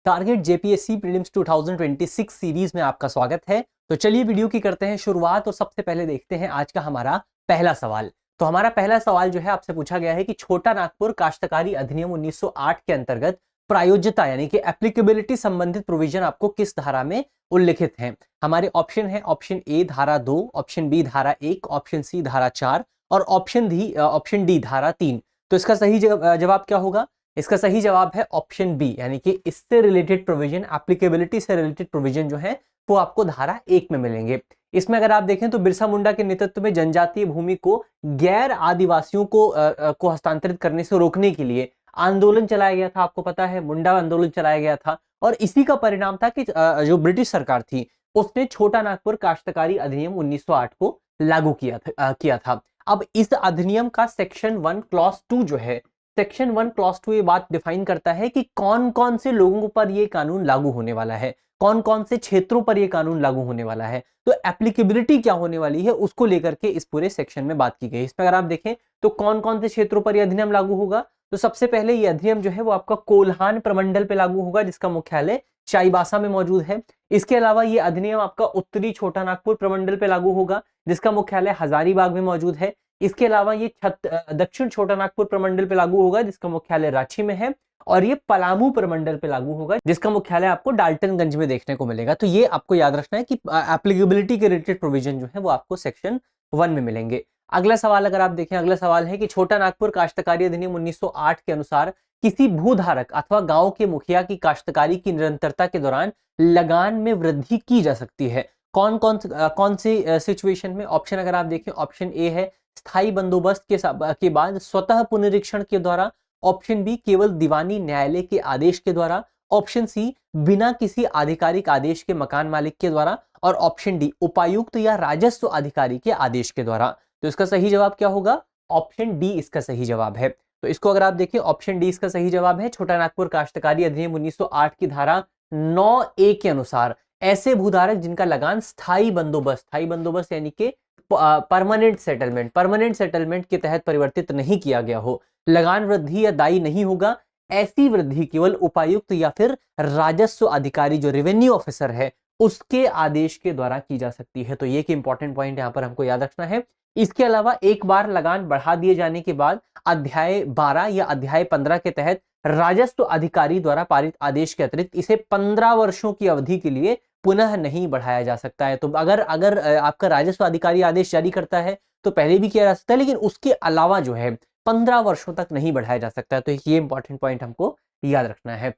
Target JPSC prelims 2026 series में आपका स्वागत है। तो चलिए वीडियो की करते हैं शुरुआत और सबसे पहले देखते हैं आज का हमारा पहला सवाल। तो हमारा पहला सवाल जो है आपसे पूछा गया है कि छोटा नागपुर काश्तकारी अधिनियम 1908 के अंतर्गत प्रायोज्यता यानी कि एप्लीकेबिलिटी संबंधित प्रोविजन आपको किस धारा में उल्लिखित है। हमारे ऑप्शन है ऑप्शन ए धारा 2, ऑप्शन बी धारा 1, ऑप्शन सी धारा 4 और ऑप्शन डी धारा 3। तो इसका सही जवाब क्या होगा? इसका सही जवाब है ऑप्शन बी, यानी कि इससे रिलेटेड प्रोविजन, एप्लीकेबिलिटी से रिलेटेड प्रोविजन जो है वो आपको धारा 1 में मिलेंगे। इसमें अगर आप देखें तो बिरसा मुंडा के नेतृत्व में जनजातीय भूमि को गैर आदिवासियों को हस्तांतरित करने से रोकने के लिए आंदोलन चलाया गया था। आपको पता है मुंडा आंदोलन चलाया गया था और इसी का परिणाम था कि जो ब्रिटिश सरकार थी उसने छोटा नागपुर काश्तकारी अधिनियम 1908 को लागू किया था। अब इस अधिनियम का सेक्शन 1 क्लॉज 2 जो है, सेक्शन 1 क्लॉज 2 ये बात डिफाइन करता है कि कौन कौन से लोगों पर ये कानून लागू होने वाला है, कौन कौन से क्षेत्रों पर ये कानून लागू होने वाला है। तो एप्लीकेबिलिटी क्या होने वाली है उसको लेकर के इस पूरे सेक्शन में बात की गई। इसमें अगर आप देखें तो कौन कौन से क्षेत्रों पर यह अधिनियम लागू होगा, तो सबसे पहले ये अधिनियम जो है वो आपका कोल्हान प्रमंडल पे लागू होगा जिसका मुख्यालय चाईबासा में मौजूद है। इसके अलावा ये अधिनियम आपका उत्तरी छोटा नागपुर प्रमंडल पे लागू होगा जिसका मुख्यालय हजारीबाग में मौजूद है। इसके अलावा ये दक्षिण छोटा नागपुर प्रमंडल पे लागू होगा जिसका मुख्यालय रांची में है और ये पलामू प्रमंडल पे लागू होगा जिसका मुख्यालय आपको डाल्टनगंज में देखने को मिलेगा। तो ये आपको याद रखना है कि एप्लीकेबिलिटी के रिलेटेड प्रोविजन जो है वो आपको सेक्शन 1 में मिलेंगे। अगला सवाल अगर आप देखें, अगला सवाल है कि छोटा नागपुर काश्तकारी अधिनियम 1908 के अनुसार किसी भूधारक अथवा गांव के मुखिया की काश्तकारी की निरंतरता के दौरान लगान में वृद्धि की जा सकती है। कौन सी सिचुएशन में? ऑप्शन अगर आप देखें, ऑप्शन ए है स्थायी बंदोबस्त के बाद स्वतः पुनरीक्षण के द्वारा, ऑप्शन बी केवल दीवानी न्यायालय के आदेश के द्वारा, ऑप्शन सी बिना किसी आधिकारिक आदेश के मकान मालिक के द्वारा और ऑप्शन डी उपायुक्त या राजस्व अधिकारी के आदेश के द्वारा। तो इसका सही जवाब क्या होगा? ऑप्शन डी इसका सही जवाब है। तो इसको अगर आप देखें ऑप्शन डी इसका सही जवाब है। छोटा नागपुर काश्तकारी अधिनियम 1908 की धारा 9A के अनुसार ऐसे भूधारक जिनका लगान स्थायी बंदोबस्त यानी कि परमानेंट सेटलमेंट के तहत परिवर्तित नहीं किया गया हो, लगान वृद्धि या दायी नहीं होगा, ऐसी वृद्धि केवल उपायुक्त या फिर राजस्व अधिकारी जो रेवेन्यू ऑफिसर है उसके आदेश के द्वारा की जा सकती है। तो ये एक इंपॉर्टेंट पॉइंट यहां पर हमको याद रखना है। इसके अलावा एक बार लगान बढ़ा दिए जाने के बाद अध्याय 12 या अध्याय 15 के तहत राजस्व अधिकारी द्वारा पारित आदेश के अतिरिक्त इसे 15 वर्षों की अवधि के लिए पुनः नहीं बढ़ाया जा सकता है। तो अगर आपका राजस्व अधिकारी आदेश जारी करता है तो पहले भी किया जा सकता है, लेकिन उसके अलावा जो है 15 वर्षों तक नहीं बढ़ाया जा सकता है। तो ये इंपॉर्टेंट पॉइंट हमको याद रखना है।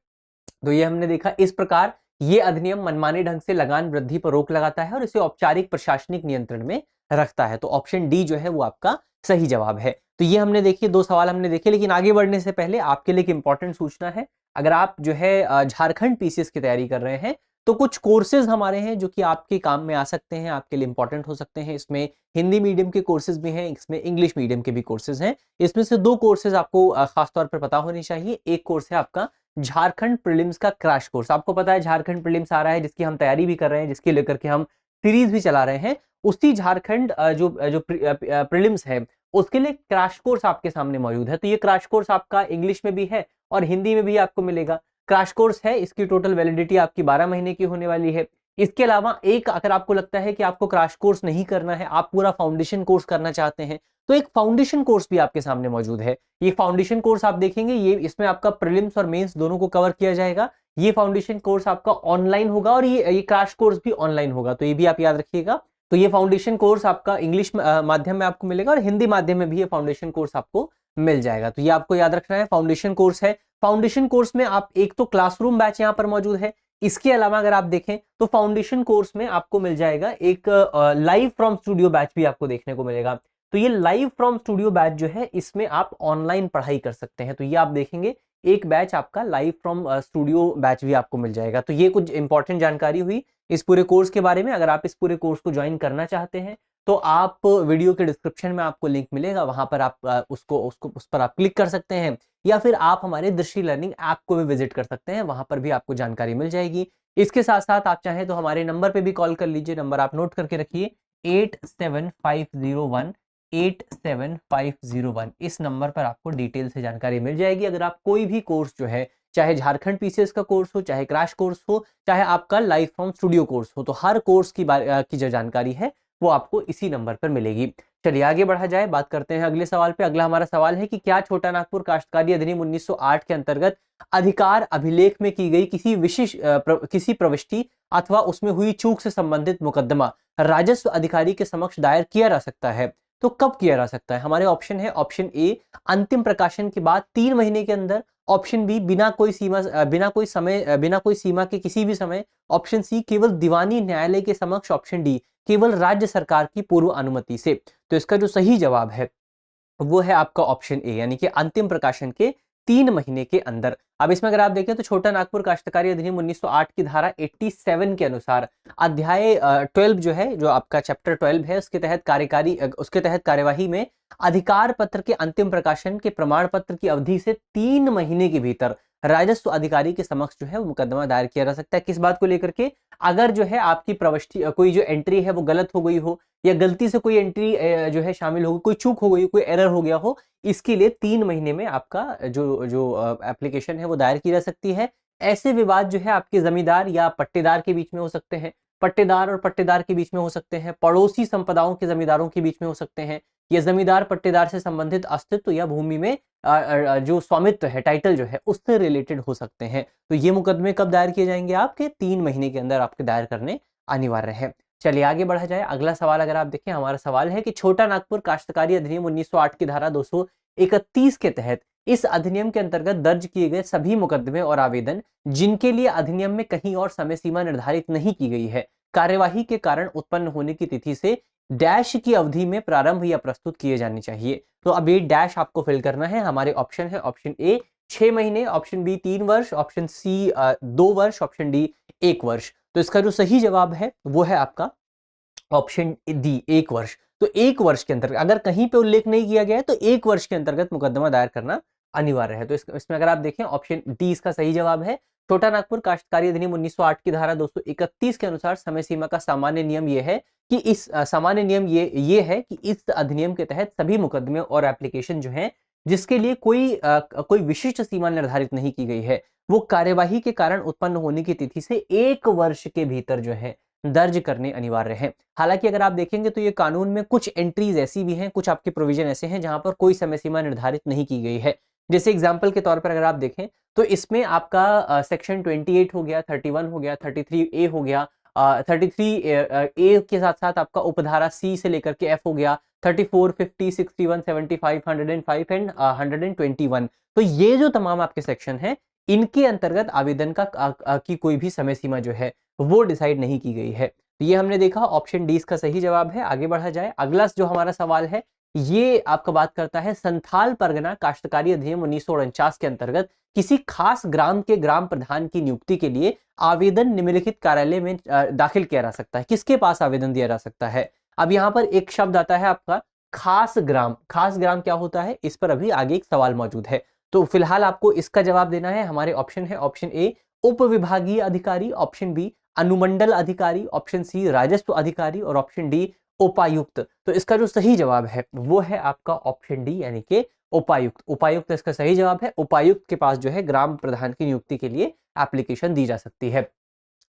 तो ये हमने देखा, इस प्रकार ये अधिनियम मनमाने ढंग से लगान वृद्धि पर रोक लगाता है और इसे औपचारिक प्रशासनिक नियंत्रण में रखता है। तो ऑप्शन डी जो है वो आपका सही जवाब है। तो ये हमने देखिए, 2 सवाल हमने देखे, लेकिन आगे बढ़ने से पहले आपके लिए एक इंपॉर्टेंट सूचना है। अगर आप जो है झारखंड पीसीएस की तैयारी कर रहे हैं तो कुछ कोर्सेज हमारे हैं जो कि आपके काम में आ सकते हैं, आपके लिए इंपॉर्टेंट हो सकते हैं। इसमें हिंदी मीडियम के कोर्सेज भी हैं, इसमें इंग्लिश मीडियम के भी कोर्सेज हैं। इसमें से 2 कोर्सेज आपको खासतौर पर पता होनी चाहिए। एक कोर्स है आपका झारखंड प्रीलिम्स का क्रैश कोर्स। आपको पता है झारखंड प्रीलिम्स आ रहा है जिसकी हम तैयारी भी कर रहे हैं, जिसके लेकर के हम सीरीज भी चला रहे हैं। उसी झारखंड जो प्रीलिम्स है उसके लिए क्रैश कोर्स आपके सामने मौजूद है। तो ये क्रैश कोर्स आपका इंग्लिश में भी है और हिंदी में भी आपको मिलेगा। क्रैश कोर्स है, इसकी टोटल वैलिडिटी आपकी 12 महीने की होने वाली है। इसके अलावा एक, अगर आपको लगता है कि आपको क्रैश कोर्स नहीं करना है, आप पूरा फाउंडेशन कोर्स करना चाहते हैं, तो एक फाउंडेशन कोर्स भी आपके सामने मौजूद है। ये फाउंडेशन कोर्स आप देखेंगे, ये इसमें आपका प्रीलिम्स और मेंस दोनों को कवर किया जाएगा। ये फाउंडेशन कोर्स आपका ऑनलाइन होगा और ये क्रैश कोर्स भी ऑनलाइन होगा, तो ये भी आप याद रखिएगा। तो ये फाउंडेशन कोर्स आपका इंग्लिश माध्यम में आपको मिलेगा और हिंदी माध्यम में भी ये फाउंडेशन कोर्स आपको मिल जाएगा। तो ये आपको याद रखना है, फाउंडेशन कोर्स है। फाउंडेशन कोर्स में आप एक तो क्लासरूम बैच यहाँ पर मौजूद है, इसके अलावा अगर आप देखें तो फाउंडेशन कोर्स में आपको मिल जाएगा एक लाइव फ्रॉम स्टूडियो बैच भी आपको देखने को मिलेगा। तो ये लाइव फ्रॉम स्टूडियो बैच जो है इसमें आप ऑनलाइन पढ़ाई कर सकते हैं। तो ये आप देखेंगे एक बैच आपका लाइव फ्रॉम स्टूडियो बैच भी आपको मिल जाएगा। तो ये कुछ इंपॉर्टेंट जानकारी हुई इस पूरे कोर्स के बारे में। अगर आप इस पूरे कोर्स को ज्वाइन करना चाहते हैं तो आप वीडियो के डिस्क्रिप्शन में आपको लिंक मिलेगा, वहां पर आप उस पर आप क्लिक कर सकते हैं, या फिर आप हमारे दृष्टि लर्निंग ऐप को भी विजिट कर सकते हैं, वहां पर भी आपको जानकारी मिल जाएगी। इसके साथ साथ आप चाहें तो हमारे नंबर पे भी कॉल कर लीजिए। नंबर आप नोट करके रखिए 8750187501। इस नंबर पर आपको डिटेल से जानकारी मिल जाएगी। अगर आप कोई भी कोर्स जो है चाहे झारखंड पीसीएस का कोर्स हो, चाहे क्रैश कोर्स हो, चाहे आपका लाइव फ्रॉम स्टूडियो कोर्स हो, तो हर कोर्स की जो जानकारी है वो आपको इसी नंबर पर मिलेगी। चलिए आगे बढ़ा जाए, बात करते हैं अगले सवाल पे। अगला हमारा सवाल है कि क्या छोटा नागपुर काश्तकारी अधिनियम 1908 के अंतर्गत अधिकार अभिलेख में की गई किसी प्रविष्टि अथवा उसमें हुई चूक से संबंधित मुकदमा राजस्व अधिकारी के समक्ष दायर किया जा सकता है? तो कब किया जा सकता है? हमारे ऑप्शन है, ऑप्शन ए अंतिम प्रकाशन के बाद 3 महीने के अंदर, ऑप्शन बी बिना कोई सीमा के किसी भी समय, ऑप्शन सी केवल दीवानी न्यायालय के समक्ष, ऑप्शन डी केवल राज्य सरकार की पूर्व अनुमति से। तो इसका जो सही जवाब है वो है आपका ऑप्शन ए, यानी कि अंतिम प्रकाशन के 3 महीने के अंदर। अब इसमें अगर आप देखें तो छोटा नागपुर काश्तकारी अधिनियम 1908 की धारा 87 के अनुसार अध्याय 12 जो है, जो आपका चैप्टर 12 है, उसके तहत कार्यवाही में अधिकार पत्र के अंतिम प्रकाशन के प्रमाण पत्र की अवधि से 3 महीने के भीतर राजस्व अधिकारी के समक्ष जो है वो मुकदमा दायर किया जा सकता है। किस बात को लेकर के? अगर जो है आपकी प्रविष्टि कोई जो एंट्री है वो गलत हो गई हो, या गलती से कोई एंट्री जो है शामिल हो गई, कोई चूक हो गई, कोई एरर हो गया हो, इसके लिए 3 महीने में आपका जो एप्लीकेशन है वो दायर की जा सकती है। ऐसे विवाद जो है आपके जमींदार या पट्टेदार के बीच में हो सकते हैं, पट्टेदार और पट्टेदार के बीच में हो सकते हैं, पड़ोसी संपदाओं के जमींदारों के बीच में हो सकते हैं, या जमींदार पट्टेदार से संबंधित अस्तित्व या भूमि में जो स्वामित्व है, टाइटल जो है, उससे रिलेटेड हो सकते हैं। तो ये मुकदमे कब दायर किए जाएंगे? आपके 3 महीने के अंदर आपके दायर करने अनिवार्य है। चलिए आगे बढ़ा जाए। अगला सवाल अगर आप देखें, हमारा सवाल है कि छोटा नागपुर काश्तकारी अधिनियम 1908 की धारा 231 के तहत इस अधिनियम के अंतर्गत दर्ज किए गए सभी मुकदमे और आवेदन जिनके लिए अधिनियम में कहीं और समय सीमा निर्धारित नहीं की गई है, कार्यवाही के कारण उत्पन्न होने की तिथि से डैश की अवधि में प्रारंभ या प्रस्तुत किए जाने चाहिए। तो अब ये डैश आपको फिल करना है। हमारे ऑप्शन है, ऑप्शन ए 6 महीने, ऑप्शन बी 3 वर्ष, ऑप्शन सी 2 वर्ष, ऑप्शन डी 1 वर्ष। तो इसका जो सही जवाब है वो है आपका ऑप्शन डी 1 वर्ष। तो 1 वर्ष के अंतर्गत, अगर कहीं पे उल्लेख नहीं किया गया है तो 1 वर्ष के अंतर्गत मुकदमा दायर करना अनिवार्य है। तो इसमें अगर आप देखें ऑप्शन डी इसका सही जवाब है। छोटा नागपुर काश्तकारी अधिनियम 1908 की धारा 231 के अनुसार समय सीमा का सामान्य नियम ये है कि इस अधिनियम के तहत सभी मुकदमे और एप्लीकेशन जो हैं जिसके लिए कोई विशिष्ट सीमा निर्धारित नहीं की गई है, वो कार्यवाही के कारण उत्पन्न होने की तिथि से 1 वर्ष के भीतर जो है दर्ज करने अनिवार्य है। हालांकि अगर आप देखेंगे तो ये कानून में कुछ एंट्रीज ऐसी भी हैं, कुछ आपके प्रोविजन ऐसे हैं जहां पर कोई समय सीमा निर्धारित नहीं की गई है। जैसे एग्जाम्पल के तौर पर अगर आप देखें तो इसमें आपका सेक्शन 28 हो गया, 31 हो गया, 33A हो गया, 33A के साथ साथ आपका उपधारा C से लेकर के F हो गया, 34, 50, 61, 75, 105 एंड 121। तो ये जो तमाम आपके सेक्शन हैं इनके अंतर्गत आवेदन की कोई भी समय सीमा जो है वो डिसाइड नहीं की गई है। तो ये हमने देखा ऑप्शन डी इसका सही जवाब है। आगे बढ़ा जाए। अगला जो हमारा सवाल है ये आपका बात करता है संथाल परगना काश्तकारी अधिनियम 1949 के अंतर्गत किसी खास ग्राम के ग्राम प्रधान की नियुक्ति के लिए आवेदन निम्नलिखित कार्यालय में दाखिल किया जा सकता है। किसके पास आवेदन दिया जा सकता है? अब यहाँ पर एक शब्द आता है आपका खास ग्राम। खास ग्राम क्या होता है, इस पर अभी आगे एक सवाल मौजूद है। तो फिलहाल आपको इसका जवाब देना है। हमारे ऑप्शन है, ऑप्शन ए उप विभागीय अधिकारी, ऑप्शन बी अनुमंडल अधिकारी, ऑप्शन सी राजस्व अधिकारी और ऑप्शन डी उपायुक्त। तो इसका जो सही जवाब है वो है आपका ऑप्शन डी यानी कि उपायुक्त। उपायुक्त इसका सही जवाब है। उपायुक्त के पास जो है ग्राम प्रधान की नियुक्ति के लिए एप्लीकेशन दी जा सकती है।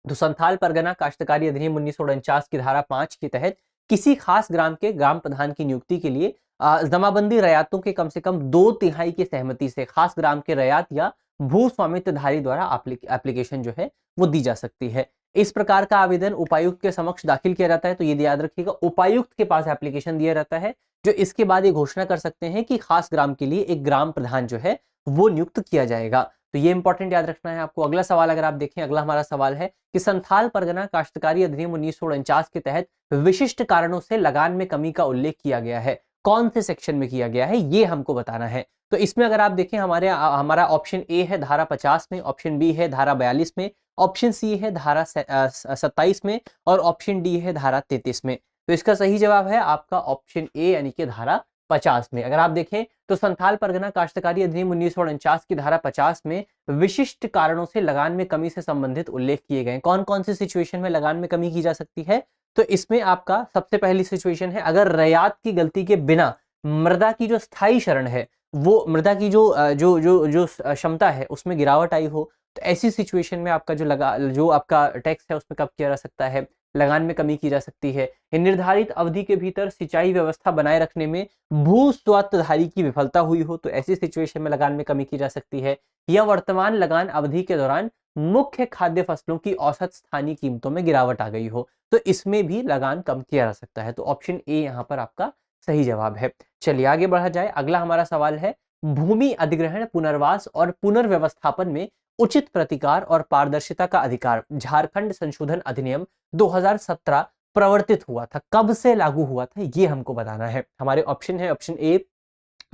तो संथाल परगना काश्तकारी अधिनियम 1949 की धारा 5 के तहत किसी खास ग्राम के ग्राम प्रधान की नियुक्ति के लिए जमाबंदी रयातों के कम से कम 2/3 की सहमति से खास ग्राम के रयात या भू स्वामित्वधारी द्वारा एप्लीकेशन जो है वो दी जा सकती है। इस प्रकार का आवेदन उपायुक्त के समक्ष दाखिल किया जाता है। तो ये याद रखिएगा, उपायुक्त के पास एप्लीकेशन दिया जाता है जो इसके बाद ये घोषणा कर सकते हैं कि खास ग्राम के लिए एक ग्राम प्रधान जो है वो नियुक्त किया जाएगा। तो ये इंपॉर्टेंट याद रखना है आपको। अगला सवाल अगर आप देखें, अगला हमारा सवाल है कि संथाल परगना काश्तकारी अधिनियम 1949 के तहत विशिष्ट कारणों से लगान में कमी का उल्लेख किया गया है, कौन से सेक्शन में किया गया है ये हमको बताना है। तो इसमें अगर आप देखें हमारा ऑप्शन ए है धारा 50 में, ऑप्शन बी है धारा 42 में, ऑप्शन सी है धारा 27 में और ऑप्शन डी है धारा 33 में। तो इसका सही जवाब है आपका ऑप्शन ए यानी कि धारा 50 में। अगर आप देखें तो संथाल परगना काश्तकारी अधिनियम 1949 की धारा 50 में विशिष्ट कारणों से लगान में कमी से संबंधित उल्लेख किए गए। कौन कौन सी सिचुएशन में लगान में कमी की जा सकती है? तो इसमें आपका सबसे पहली सिचुएशन है अगर रयात की गलती के बिना मृदा की जो स्थायी शरण है वो मृदा की जो जो जो जो क्षमता है उसमें गिरावट आई हो, तो ऐसी सिचुएशन में आपका जो आपका टैक्स है उसमें कम किया जा सकता है, लगान में कमी की जा सकती है। निर्धारित अवधि के भीतर सिंचाई व्यवस्था बनाए रखने में भू स्वात्तधारी की विफलता हुई हो, तो ऐसी सिचुएशन में लगान में कमी की जा सकती है। या वर्तमान लगान अवधि के दौरान मुख्य खाद्य फसलों की औसत स्थानीय कीमतों में गिरावट आ गई हो, तो इसमें भी लगान कम किया जा सकता है। तो ऑप्शन ए यहाँ पर आपका सही जवाब है। चलिए आगे बढ़ा जाए। अगला हमारा सवाल है, भूमि अधिग्रहण, पुनर्वास और पुनर्व्यवस्थापन में उचित प्रतिकार और पारदर्शिता का अधिकार झारखंड संशोधन अधिनियम 2017 प्रवर्तित हुआ था, कब से लागू हुआ था, ये हमको बताना है। हमारे ऑप्शन है, option A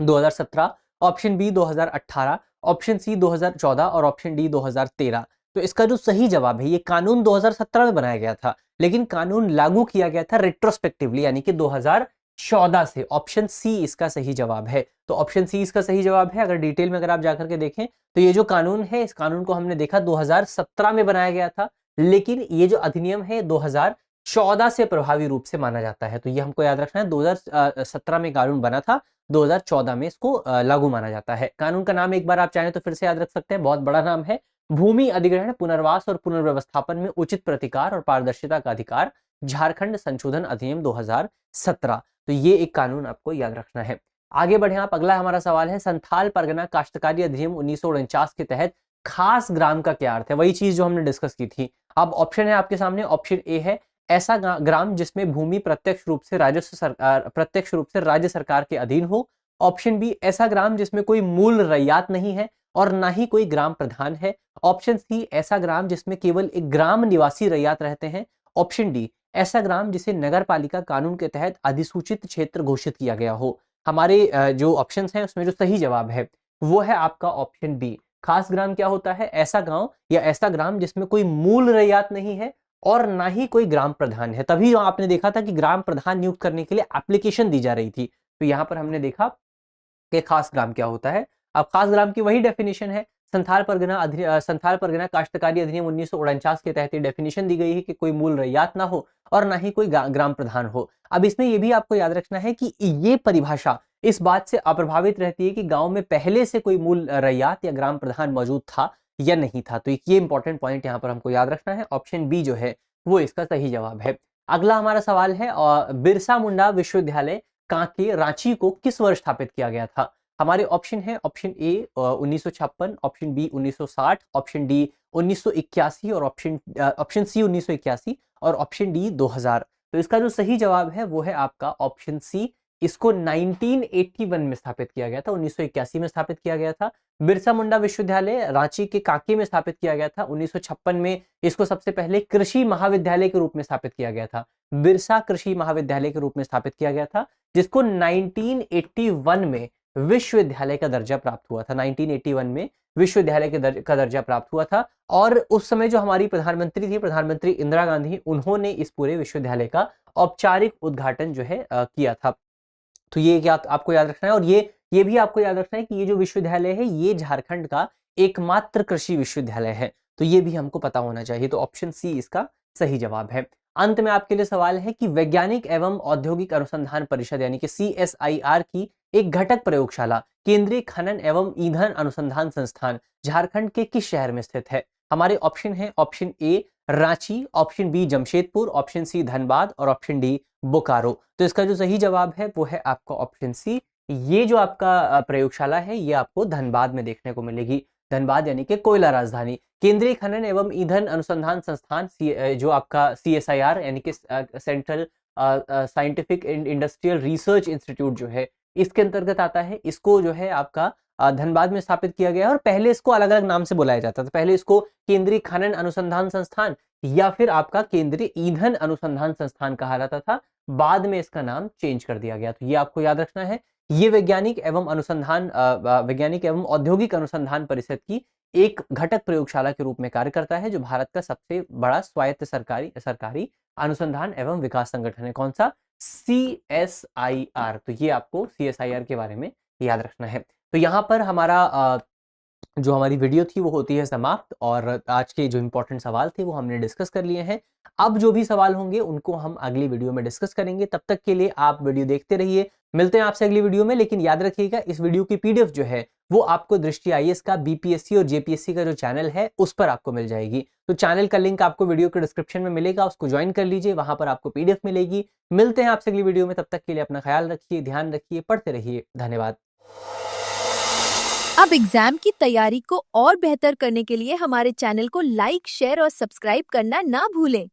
2017, option B 2018, option C 2014 और ऑप्शन डी 2013। तो इसका जो सही जवाब है, ये कानून 2017 में बनाया गया था, लेकिन कानून लागू किया गया था रेट्रोस्पेक्टिवली, यानी कि 2014 से। ऑप्शन सी इसका सही जवाब है। तो ऑप्शन सी इसका सही जवाब है। अगर डिटेल में अगर आप जाकर के देखें तो ये जो कानून है, इस कानून को हमने देखा 2017 में बनाया गया था, लेकिन ये जो अधिनियम है 2014 से प्रभावी रूप से माना जाता है। तो ये हमको याद रखना है, 2017 में कानून बना था, 2014 में इसको लागू माना जाता है। कानून का नाम एक बार आप चाहें तो फिर से याद रख सकते हैं, बहुत बड़ा नाम है, भूमि अधिग्रहण, पुनर्वास और पुनर्व्यवस्थापन में उचित प्रतिकार और पारदर्शिता का अधिकार झारखंड संशोधन अधिनियम 2017। तो ये एक कानून आपको याद रखना है। आगे बढ़े आप। अगला हमारा सवाल है, संथाल परगना काश्तकारी अधिनियम 1949 के तहत खास ग्राम का क्या अर्थ है? वही चीज जो हमने डिस्कस की थी। अब ऑप्शन है आपके सामने। ऑप्शन ए है ऐसा ग्राम जिसमें भूमि प्रत्यक्ष रूप से राज्य सरकार के अधीन हो। ऑप्शन बी ऐसा ग्राम जिसमें कोई मूल रैयत नहीं है और ना ही कोई ग्राम प्रधान है। ऑप्शन सी ऐसा ग्राम जिसमें केवल एक ग्राम निवासी रैयत रहते हैं। ऑप्शन डी ऐसा ग्राम जिसे नगर पालिका कानून के तहत अधिसूचित क्षेत्र घोषित किया गया हो। हमारे जो ऑप्शंस हैं उसमें जो सही जवाब है वो है आपका ऑप्शन बी। खास ग्राम क्या होता है? ऐसा गांव या ऐसा ग्राम जिसमें कोई मूल रैयत नहीं है और ना ही कोई ग्राम प्रधान है। तभी आपने देखा था कि ग्राम प्रधान नियुक्त करने के लिए एप्लीकेशन दी जा रही थी। तो यहां पर हमने देखा कि खास ग्राम क्या होता है। अब खास ग्राम की वही डेफिनेशन है, संथाल परगना काश्तकारी अधिनियम 1949 के तहत डेफिनेशन दी गई है कि कोई मूल रैयत ना हो और ना ही कोई ग्राम प्रधान हो। अब इसमें यह भी आपको याद रखना है कि ये परिभाषा इस बात से अप्रभावित रहती है कि गांव में पहले से कोई मूल रैयत या ग्राम प्रधान मौजूद था या नहीं था। तो ये इंपॉर्टेंट पॉइंट यहाँ पर हमको याद रखना है। ऑप्शन बी जो है वो इसका सही जवाब है। अगला हमारा सवाल है, बिरसा मुंडा विश्वविद्यालय कांके रांची को किस वर्ष स्थापित किया गया था? हमारे ऑप्शन है, option A 1956, option B 1960, option D 1981 और ऑप्शन सी 1981 और ऑप्शन डी 2000। तो इसका जो सही जवाब है वो है आपका ऑप्शन सी। इसको 1981 में स्थापित किया गया था, 1981 में स्थापित किया गया था। बिरसा मुंडा विश्वविद्यालय रांची के कांके में स्थापित किया गया था 1956 में। इसको सबसे पहले कृषि महाविद्यालय के रूप में स्थापित किया गया था, बिरसा कृषि महाविद्यालय के रूप में स्थापित किया गया था, जिसको 1981 में विश्वविद्यालय का दर्जा प्राप्त हुआ था। 1981 में विश्वविद्यालय का दर्जा प्राप्त हुआ था। और उस समय जो हमारी प्रधानमंत्री थी, प्रधानमंत्री इंदिरा गांधी, उन्होंने इस पूरे विश्वविद्यालय का औपचारिक उद्घाटन जो है किया था। तो ये क्या आपको याद रखना है। और ये भी आपको याद रखना है कि ये जो विश्वविद्यालय है ये झारखंड का एकमात्र कृषि विश्वविद्यालय है। तो ये भी हमको पता होना चाहिए। तो ऑप्शन सी इसका सही जवाब है। अंत में आपके लिए सवाल है कि वैज्ञानिक एवं औद्योगिक अनुसंधान परिषद यानी कि CSIR की एक घटक प्रयोगशाला केंद्रीय खनन एवं ईंधन अनुसंधान संस्थान झारखंड के किस शहर में स्थित है? हमारे ऑप्शन है, option A Ranchi, option B Jamshedpur, option C Dhanbad और ऑप्शन डी बोकारो। तो इसका जो सही जवाब है वो है आपका ऑप्शन सी। ये जो आपका प्रयोगशाला है ये आपको धनबाद में देखने को मिलेगी। धनबाद यानी कि कोयला राजधानी। केंद्रीय खनन एवं ईंधन अनुसंधान संस्थान जो आपका CSIR यानी कि central scientific and industrial research institute जो है इसके अंतर्गत आता है। इसको जो है आपका धनबाद में स्थापित किया गया है। और पहले इसको अलग अलग नाम से बुलाया जाता था। पहले इसको केंद्रीय खनन अनुसंधान संस्थान या फिर आपका केंद्रीय ईंधन अनुसंधान संस्थान कहा जाता था। बाद में इसका नाम चेंज कर दिया गया। तो ये आपको याद रखना है। ये वैज्ञानिक एवं औद्योगिक अनुसंधान परिषद की एक घटक प्रयोगशाला के रूप में कार्य करता है, जो भारत का सबसे बड़ा स्वायत्त सरकारी अनुसंधान एवं विकास संगठन है। कौन सा? CSIR। तो ये आपको CSIR के बारे में याद रखना है। तो यहाँ पर हमारा जो हमारी वीडियो थी वो होती है समाप्त और आज के जो इंपॉर्टेंट सवाल थे वो हमने डिस्कस कर लिए हैं। अब जो भी सवाल होंगे उनको हम अगली वीडियो में डिस्कस करेंगे। तब तक के लिए आप वीडियो देखते रहिए। मिलते हैं आपसे अगली वीडियो में, लेकिन याद रखिएगा इस वीडियो की पीडीएफ जो है वो आपको दृष्टि आईएएस का बीपीएससी और जेपीएससी का जो चैनल है उस पर आपको मिल जाएगी। तो चैनल का लिंक आपको वीडियो के डिस्क्रिप्शन में मिलेगा, उसको ज्वाइन कर लीजिए, वहां पर आपको पीडीएफ मिलेगी। मिलते हैं आपसे अगली वीडियो में, तब तक के लिए अपना ख्याल रखिए, ध्यान रखिए, पढ़ते रहिए। धन्यवाद। अब एग्जाम की तैयारी को और बेहतर करने के लिए हमारे चैनल को लाइक, शेयर और सब्सक्राइब करना ना भूलें।